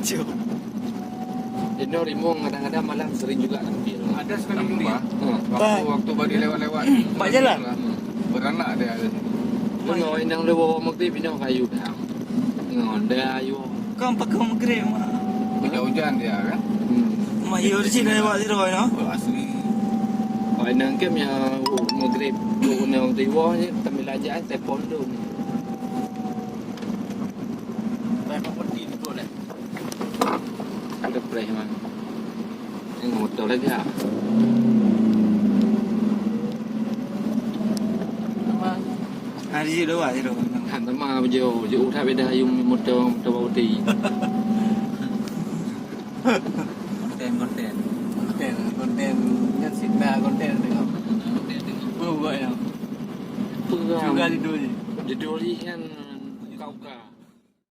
Cuk. Ini Rimong kadang-kadang malam sering juga tampil. Ada sekali Nampak? dia. Waktu bagi lewat-lewat. Pak jalan? Beranak dia ada sini. Tengok inang dia bawa maghrib inang kayu dah. Tengok dia ayu. Kau pakai maghrib mah. Hujan dia kan. Mah yo di sini lewat di roy no. Asli. Kalau inang kem yang maghrib tu nang tiwa ni tampil aja telefon tu. Saya pergi dulu dah. Ada play mah. Yang motor lagi ah. Hari di luar di roy. Hantar mah jauh tak beda yung motor bauti. Konten yang sita konten tengok. Buat yang. Juga Juga di dulu. Di doli kan kau